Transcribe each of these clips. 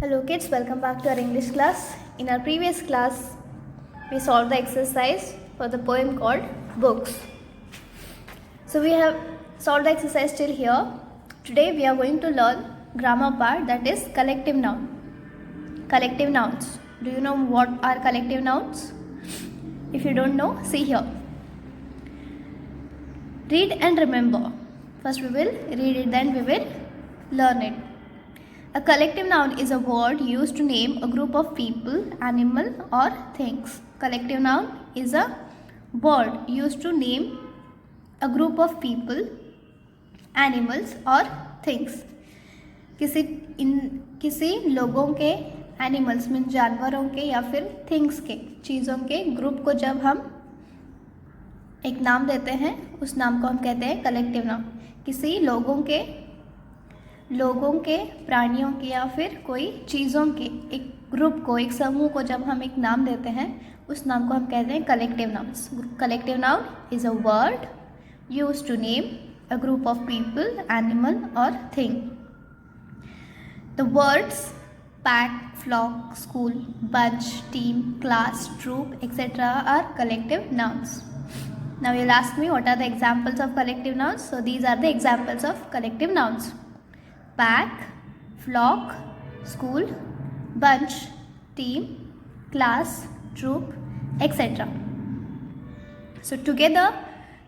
Hello kids, welcome back to our English class. In our previous class, we solved the exercise for the poem called Books. So we have solved the exercise till here. Today we are going to learn grammar part, that is collective noun. Collective nouns. Do you know what are collective nouns? If you don't know, see here. Read and remember. First we will read it, then we will learn it. A collective noun is a word used to name a group of people, animal or things. Collective noun is a word used to name a group of people, animals or things. किसी लोगों के, animals mean जानवरों के या फिर things के, चीज़ों के ग्रुप को जब हम एक नाम देते हैं उस नाम को हम कहते हैं कलेक्टिव नाउन. किसी लोगों के, प्राणियों के या फिर कोई चीज़ों के एक ग्रुप को, एक समूह को जब हम एक नाम देते हैं उस नाम को हम कहते हैं collective nouns. Collective noun is a word used to name a group of people, animal और thing. The words pack, flock, school, bunch, team, class, troop, etc. are collective nouns. Now you'll ask me what are the examples of collective nouns. So these are the examples of collective nouns: pack, flock, school, bunch, team, class, troop, etc. So together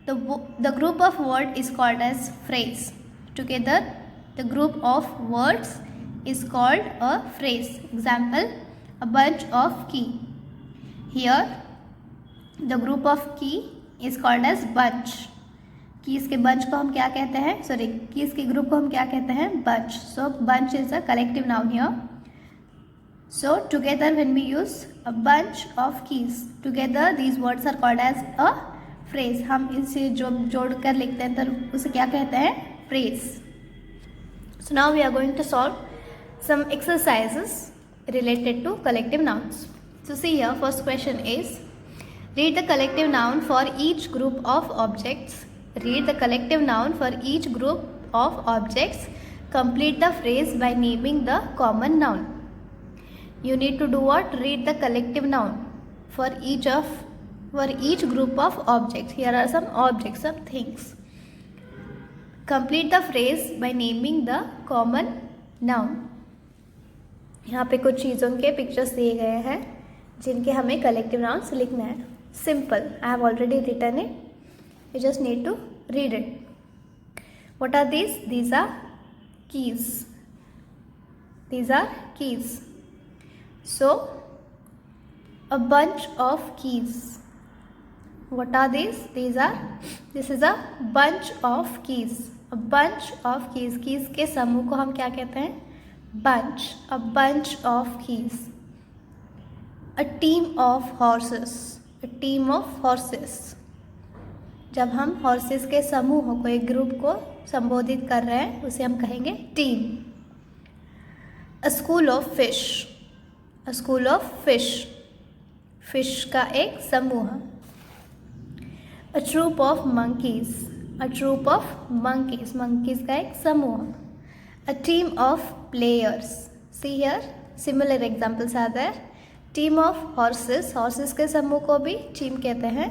the group of word is called as phrase. Together the group of words is called a phrase. Example, a bunch of key. Here the group of key is called as bunch. Keys के bunch को हम क्या कहते हैं, keys के group को हम क्या कहते हैं, bunch. So bunch is a collective noun here. So together when we use a bunch of keys, together these words are called as a phrase. हम इसे जोड़ कर लिखते हैं तो उसे क्या कहते हैं, phrase. So now we are going to solve some exercises related to collective nouns. So see here, first question is, read the collective noun for each group of objects. Read the collective noun for each group of objects. Complete the phrase by naming the common noun. You need to do what? Read the collective noun for each group of objects. Here are some objects, some things. Complete the phrase by naming the common noun. यहाँ पे कुछ चीज़ों के pictures दिए गए हैं जिनके हमें कलेक्टिव नाउन्स लिखना है. Simple, I have already written it, you just need to read it. What are these are keys. These are keys. So a bunch of keys. What are this is a bunch of keys. A bunch of keys. Keys के समूह को हम क्या कहते हैं, bunch. A bunch of keys. A team of horses. A team of horses. जब हम horses के समूह को, एक ग्रुप को संबोधित कर रहे हैं उसे हम कहेंगे team. A school of fish. A school of fish. fish का एक समूह. A troop of monkeys. A troop of monkeys. monkeys का एक समूह. A team of players. See here, similar examples are there. Team of horses. horses के समूह को भी team कहते हैं.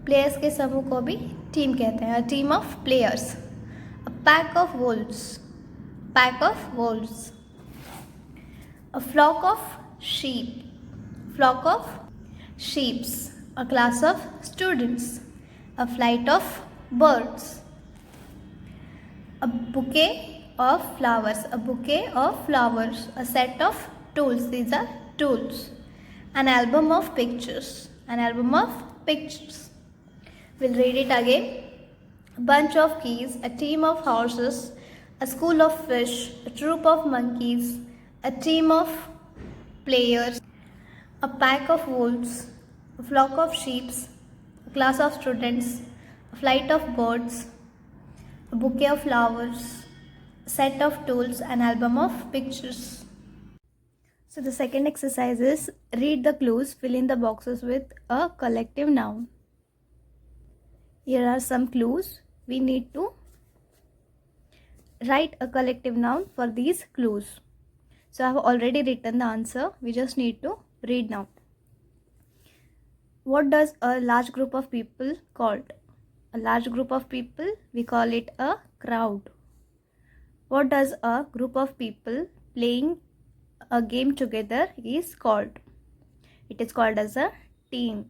players के समूह को भी team कहते हैं. A team of players. A pack of wolves. pack of wolves. A flock of sheep. flock of sheeps. A class of students. A flight of birds. A bouquet of flowers. A bouquet of flowers. A set of tools. These are tools. An album of pictures. An album of pictures. We'll read it again. A bunch of keys. A team of horses. A school of fish. A troop of monkeys. A team of players. A pack of wolves. A flock of sheep. A class of students. A flight of birds. A bouquet of flowers. Set of tools, an album of pictures. So the second exercise is, read the clues, fill in the boxes with a collective noun. Here are some clues. We need to write a collective noun for these clues. So I have already written the answer. We just need to read now. What does a large group of people called? A large group of people, we call it a crowd. What does a group of people playing a game together is called? It is called as a team.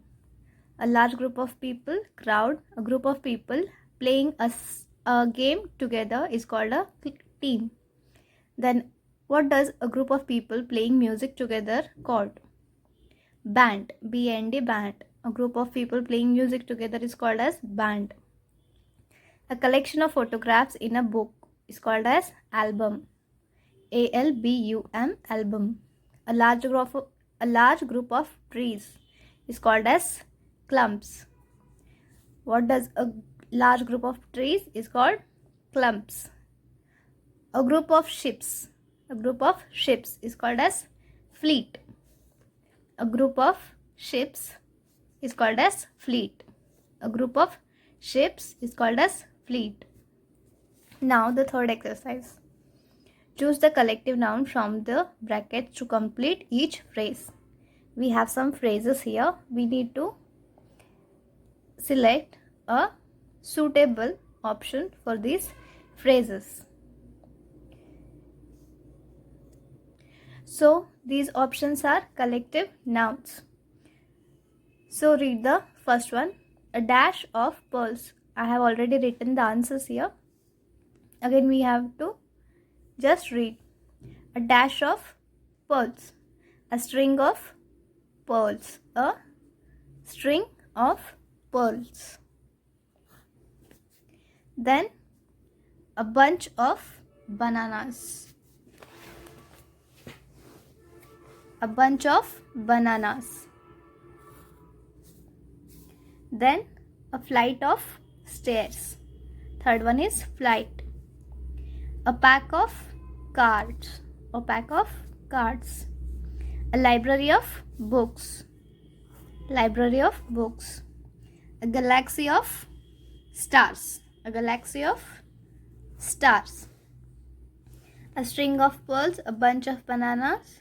A large group of people, crowd, a group of people playing a game together is called a team. Then what does a group of people playing music together called? Band, B-A-N-D, band. A group of people playing music together is called as band. A collection of photographs in a book is called as album, A-L-B-U-M, album. A large group of trees is called as clumps. What does a large group of trees is called? Clumps. A group of ships is called as fleet. A group of ships is called as fleet. A group of ships is called as fleet. Now the third exercise. Choose the collective noun from the brackets to complete each phrase. We have some phrases here. We need to select a suitable option for these phrases. So these options are collective nouns. So read the first one. A dash of pearls. I have already written the answers here. Again we have to just read. A dash of pearls. A string of pearls. A string of pearls. Then a bunch of bananas. A bunch of bananas. Then a flight of stairs. Third one is flight. A pack of cards. A pack of cards. A library of books. Library of books. A galaxy of stars. A galaxy of stars. A string of pearls. A bunch of bananas.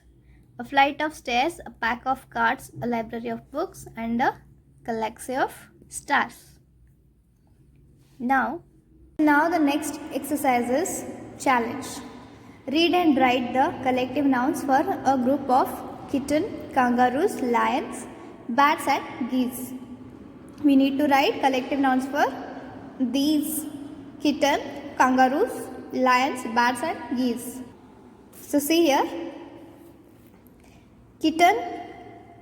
A flight of stairs. A pack of cards. A library of books. And a galaxy of stars. Now the next exercise is challenge. Read and write the collective nouns for a group of kitten, kangaroos, lions, bats and geese. We need to write collective nouns for these kitten, kangaroos, lions, bats and geese. So see here. Kitten,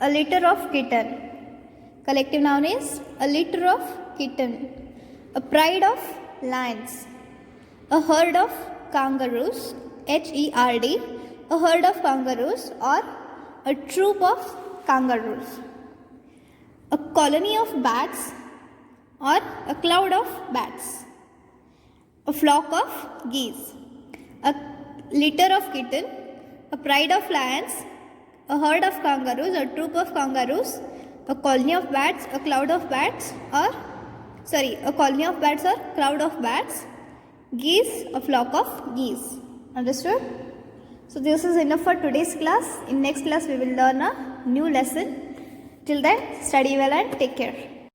a litter of kitten. Collective noun is a litter of kitten. A pride of lions. A herd of kangaroos, H-E-R-D, a herd of kangaroos or a troop of kangaroos. A colony of bats or a cloud of bats. A flock of geese. A litter of kitten, a pride of lions, a herd of kangaroos, a troop of kangaroos, a colony of bats, a cloud of bats or a colony of bats or crowd of bats, geese, a flock of geese. Understood? So this is enough for today's class. In next class we will learn a new lesson. Till then, study well and take care.